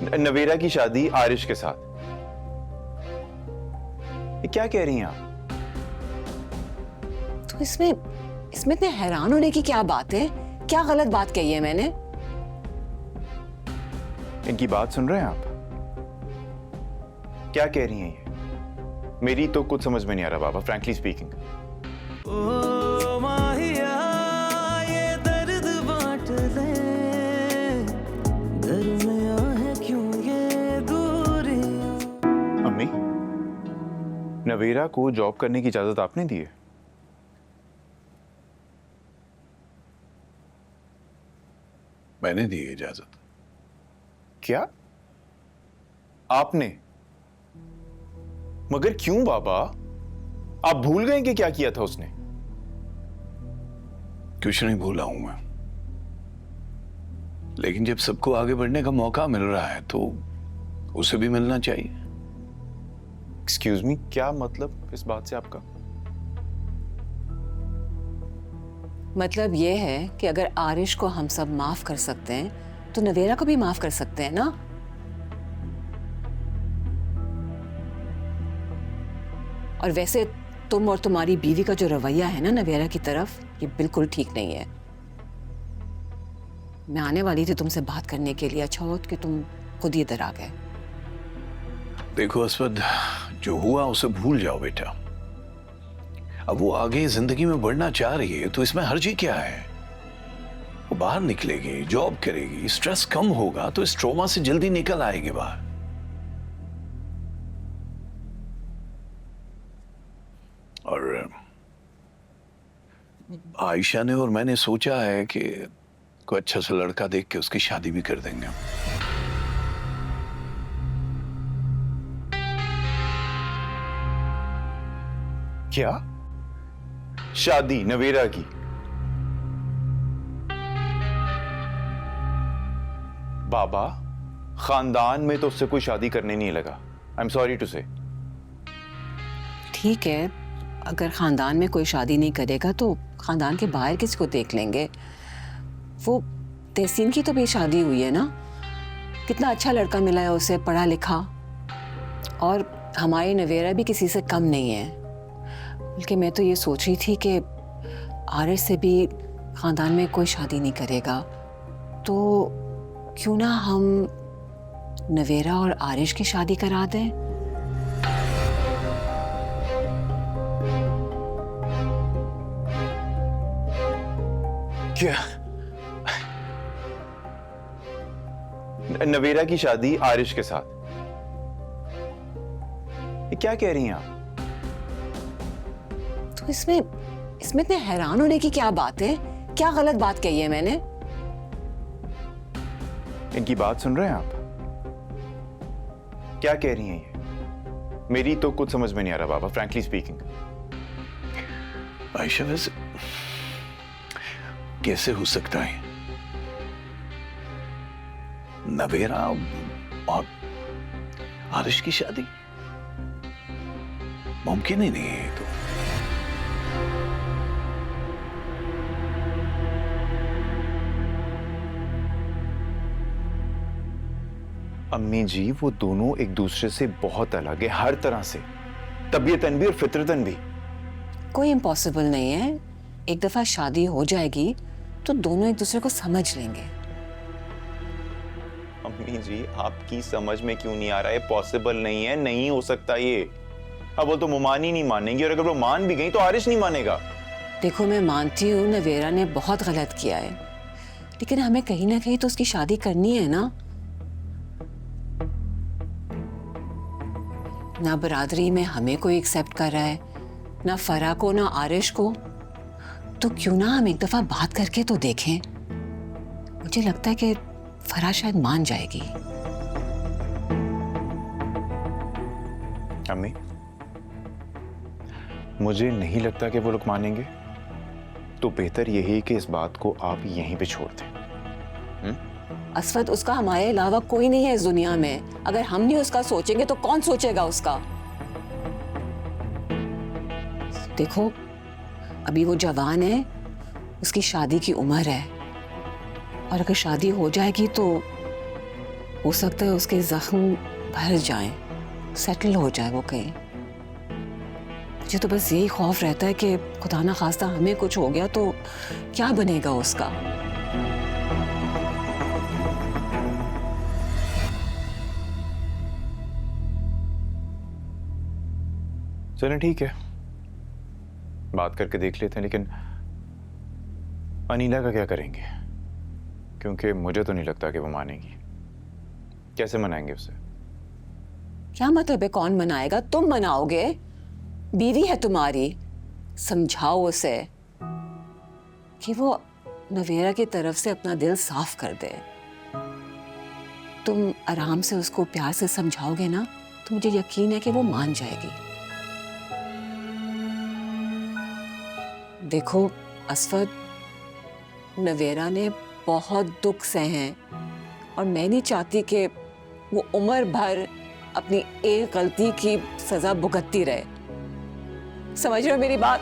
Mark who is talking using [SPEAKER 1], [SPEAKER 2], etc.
[SPEAKER 1] नवेरा की शादी आरिश के साथ। ये क्या कह रही हैं आप?
[SPEAKER 2] तो इसमें इतने हैरान होने की क्या बात है? क्या गलत बात कही है मैंने?
[SPEAKER 1] इनकी बात सुन रहे हैं आप? क्या कह रही हैं ये? मेरी तो कुछ समझ में नहीं आ रहा बाबा, फ्रैंकली स्पीकिंग। अम्मी, नवेरा को जॉब करने की इजाजत आपने दी है?
[SPEAKER 3] मैंने दी है इजाजत।
[SPEAKER 1] क्या? आपने? मगर क्यों बाबा? आप भूल गए कि क्या किया था उसने?
[SPEAKER 3] कुछ नहीं भूला हूं मैं, लेकिन जब सबको आगे बढ़ने का मौका मिल रहा है तो उसे भी मिलना चाहिए।
[SPEAKER 1] एक्सक्यूज मी, क्या मतलब इस बात से आपका?
[SPEAKER 2] मतलब ये है कि अगर आरिश को हम सब माफ कर सकते हैं तो नवेरा को भी माफ कर सकते हैं ना? और वैसे तुम और तुम्हारी बीवी का जो रवैया है ना नवेरा की तरफ, ये बिल्कुल ठीक नहीं है। मैं आने वाली थी तुमसे बात करने के लिए, अच्छा हो कि तुम खुद ही इधर आ गए।
[SPEAKER 3] देखो अस्वद, जो हुआ उसे भूल जाओ बेटा। अब वो आगे जिंदगी में बढ़ना चाह रही है तो इसमें हर्जी क्या है? वो बाहर निकलेगी, जॉब करेगी, स्ट्रेस कम होगा तो इस ट्रॉमा से जल्दी निकल आएगी बाहर। और आयशा ने और मैंने सोचा है कि कोई अच्छा सा लड़का देख के उसकी शादी भी कर देंगे।
[SPEAKER 1] क्या? शादी नवेरा की? बाबा, खानदान में तो उससे कोई शादी करने नहीं लगा। आई एम सॉरी टू से।
[SPEAKER 2] ठीक है, अगर खानदान में कोई शादी नहीं करेगा तो खानदान के बाहर किसको देख लेंगे? वो तहसीन की तो भी शादी हुई है ना, कितना अच्छा लड़का मिला है उसे, पढ़ा लिखा, और हमारी नवेरा भी किसी से कम नहीं है। बल्कि मैं तो ये सोच रही थी कि आरिश से भी खानदान में कोई शादी नहीं करेगा तो क्यों ना हम नवेरा और आरिश की शादी करा दें।
[SPEAKER 1] क्या? नवेरा की शादी आरिश के साथ? ये क्या कह रही हैं आप?
[SPEAKER 2] तो इसमें इतने हैरान होने की क्या बात है? क्या गलत बात कही है मैंने?
[SPEAKER 1] इनकी बात सुन रहे हैं आप? क्या कह रही हैं ये? मेरी तो कुछ समझ में नहीं आ रहा बाबा, फ्रैंकली स्पीकिंग।
[SPEAKER 3] आयशा, वैसे कैसे हो सकता है? नवेरा और आरिश की शादी मुमकिन ही नहीं है। तो
[SPEAKER 1] अम्मी जी, वो दोनों एक दूसरे से बहुत अलग है, हर तरह से, तबीयतन भी और फितरतन भी।
[SPEAKER 2] कोई इम्पॉसिबल नहीं है, एक दफा शादी हो जाएगी तो दोनों एक दूसरे को समझ लेंगे।
[SPEAKER 1] अम्मी जी, आपकी समझ में क्यों नहीं आ रहा है? पॉसिबल नहीं है, नहीं हो सकता ये। अब वो तो मुमान ही नहीं मानेंगी, और अगर वो मान भी गई तो आरिश नहीं मानेगा।
[SPEAKER 2] देखो, मैं मानती हूँ नवेरा ने बहुत गलत किया है, लेकिन हमें कहीं ना कहीं तो उसकी शादी करनी है ना। ना बरादरी में हमें कोई एक्सेप्ट कर रहा है, ना फरा को, ना आरिश को, तो क्यों ना हम एक दफा बात करके तो देखें। मुझे लगता है कि फरा शायद मान जाएगी।
[SPEAKER 1] अम्मी, मुझे नहीं लगता कि वो लोग मानेंगे, तो बेहतर यही कि इस बात को आप यहीं पे छोड़ दें।
[SPEAKER 2] असफद, उसका हमारे अलावा कोई नहीं है इस दुनिया में। अगर हम नहीं उसका सोचेंगे तो कौन सोचेगा उसका? देखो, अभी वो जवान है, उसकी शादी की उम्र है, और अगर शादी हो जाएगी तो हो सकता है उसके जख्म भर जाएं, सेटल हो जाए वो कहीं। मुझे तो बस यही खौफ रहता है कि खुदा ना खास्ता हमें कुछ हो गया तो क्या बनेगा उसका।
[SPEAKER 1] चलें ठीक है, बात करके देख लेते हैं, लेकिन अनीला का क्या करेंगे? क्योंकि मुझे तो नहीं लगता कि वो मानेगी। कैसे मनाएंगे उसे?
[SPEAKER 2] क्या मतलब है कौन मनाएगा? तुम मनाओगे, बीवी है तुम्हारी। समझाओ उसे कि वो नवेरा की तरफ से अपना दिल साफ कर दे। तुम आराम से उसको प्यार से समझाओगे ना तो मुझे यकीन है कि वो मान जाएगी। देखो असफद, नवेरा ने बहुत दुख सहे हैं और मैं नहीं चाहती कि वो उम्र भर अपनी एक गलती की सजा भुगतती रहे। समझ रहे हो मेरी बात?